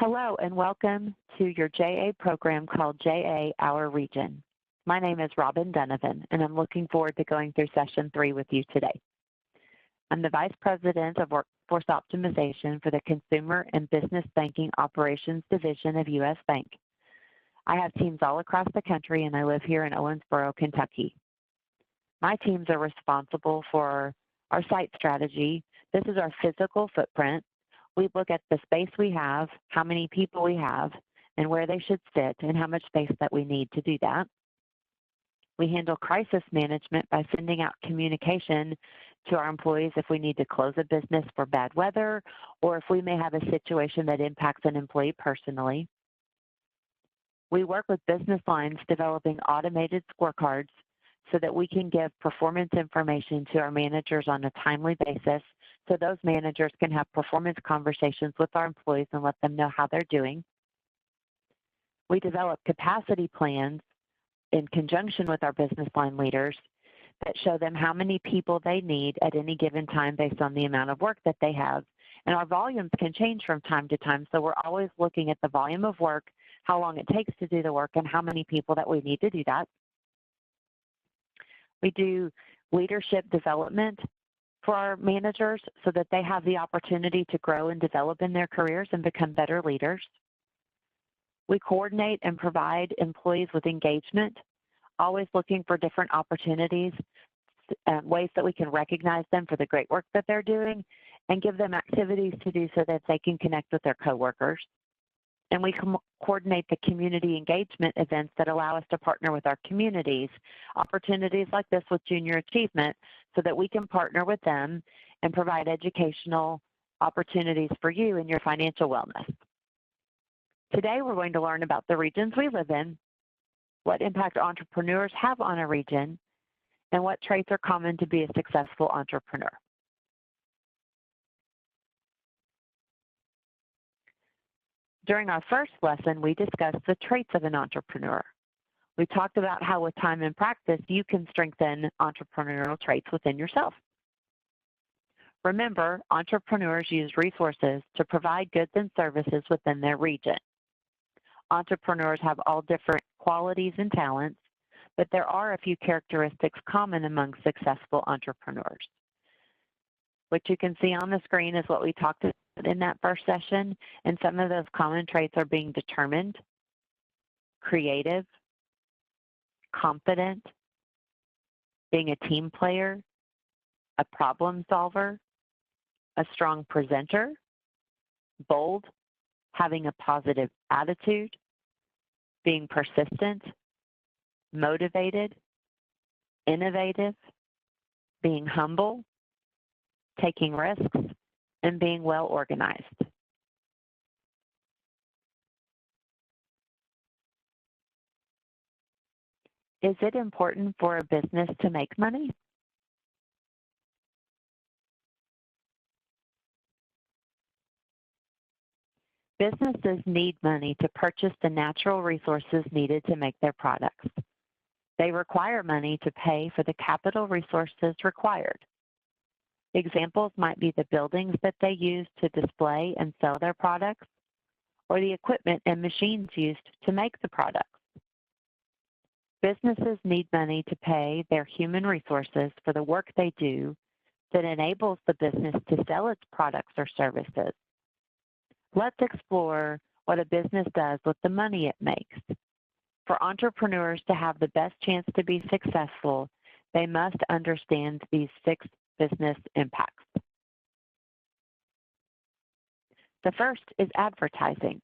Hello and welcome to your JA program called JA Our Region. My name is Robin Dunivan and I'm looking forward to going through session 3 with you today. I'm the Vice President of Workforce Optimization for the Consumer and Business Banking Operations Division of U.S. Bank. I have teams all across the country and I live here in Owensboro, Kentucky. My teams are responsible for our site strategy. This is our physical footprint. We look at the space we have, how many people we have, and where they should sit, and how much space that we need to do that. We handle crisis management by sending out communication to our employees if we need to close a business for bad weather, or if we may have a situation that impacts an employee personally. We work with business lines developing automated scorecards so that we can give performance information to our managers on a timely basis, so those managers can have performance conversations with our employees and let them know how they're doing. We develop capacity plans in conjunction with our business line leaders that show them how many people they need at any given time based on the amount of work that they have. And our volumes can change from time to time, so we're always looking at the volume of work, how long it takes to do the work, and how many people that we need to do that. We do leadership development for our managers so that they have the opportunity to grow and develop in their careers and become better leaders. We coordinate and provide employees with engagement, always looking for different opportunities, ways that we can recognize them for the great work that they're doing and give them activities to do so that they can connect with their coworkers. And we coordinate the community engagement events that allow us to partner with our communities, opportunities like this with Junior Achievement, so that we can partner with them and provide educational opportunities for you in your financial wellness. Today, we're going to learn about the regions we live in, what impact entrepreneurs have on a region, and what traits are common to be a successful entrepreneur. During our first lesson, we discussed the traits of an entrepreneur. We talked about how with time and practice, you can strengthen entrepreneurial traits within yourself. Remember, entrepreneurs use resources to provide goods and services within their region. Entrepreneurs have all different qualities and talents, but there are a few characteristics common among successful entrepreneurs. What you can see on the screen is what we talked about in that first session, and some of those common traits are being determined, creative, confident, being a team player, a problem solver, a strong presenter, bold, having a positive attitude, being persistent, motivated, innovative, being humble, taking risks, and being well organized. Is it important for a business to make money? Businesses need money to purchase the natural resources needed to make their products. They require money to pay for the capital resources required. Examples might be the buildings that they use to display and sell their products, or the equipment and machines used to make the products. Businesses need money to pay their human resources for the work they do that enables the business to sell its products or services. Let's explore what a business does with the money it makes. For entrepreneurs to have the best chance to be successful, they must understand these 6 business impacts. The first is advertising.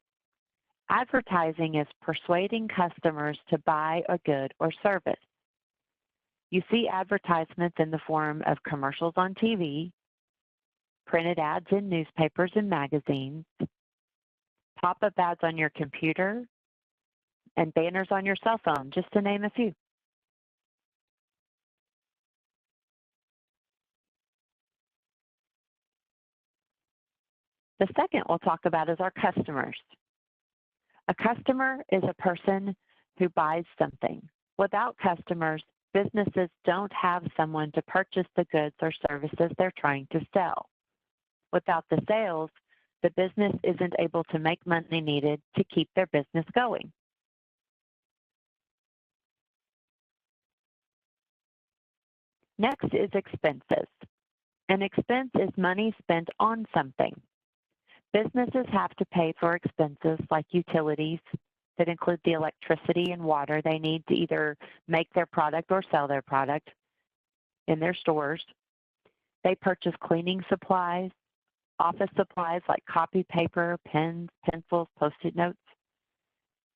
Advertising is persuading customers to buy a good or service. You see advertisements in the form of commercials on TV, printed ads in newspapers and magazines, pop-up ads on your computer, and banners on your cell phone, just to name a few. The second we'll talk about is our customers. A customer is a person who buys something. Without customers, businesses don't have someone to purchase the goods or services they're trying to sell. Without the sales, the business isn't able to make money needed to keep their business going. Next is expenses. An expense is money spent on something. Businesses have to pay for expenses like utilities that include the electricity and water they need to either make their product or sell their product in their stores. They purchase cleaning supplies, office supplies like copy paper, pens, pencils, Post-it notes.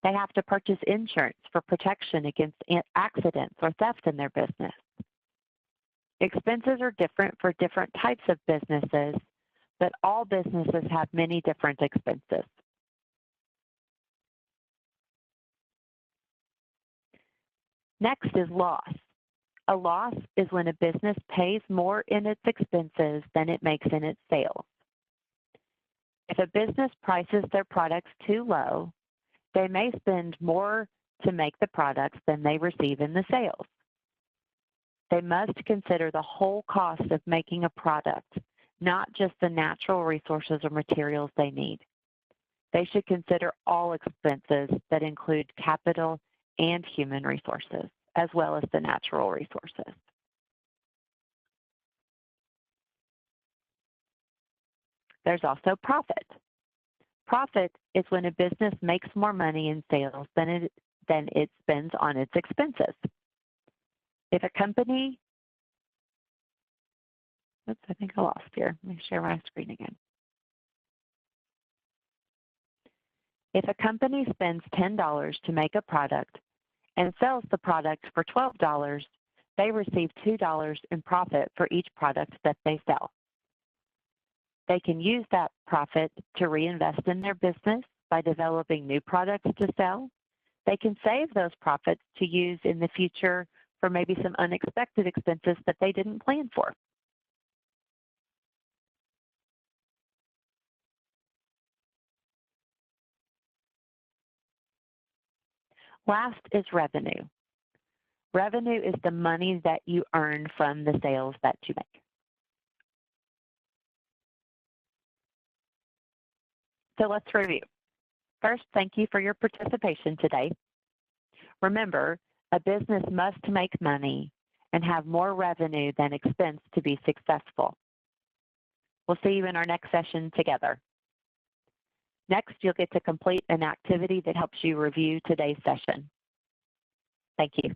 They have to purchase insurance for protection against accidents or theft in their business. Expenses are different for different types of businesses, but all businesses have many different expenses. Next is loss. A loss is when a business pays more in its expenses than it makes in its sales. If a business prices their products too low, they may spend more to make the products than they receive in the sales. They must consider the whole cost of making a product, not just the natural resources or materials they need. They should consider all expenses that include capital and human resources, as well as the natural resources. There's also profit. Profit is when a business makes more money in sales than it spends on its expenses. If a company, oops, I think I lost here. Let me share my screen again. If a company spends $10 to make a product and sells the product for $12, they receive $2 in profit for each product that they sell. They can use that profit to reinvest in their business by developing new products to sell. They can save those profits to use in the future for maybe some unexpected expenses that they didn't plan for. Last is revenue. Revenue is the money that you earn from the sales that you make. So let's review. First, thank you for your participation today. Remember, a business must make money and have more revenue than expense to be successful. We'll see you in our next session together. Next, you'll get to complete an activity that helps you review today's session. Thank you.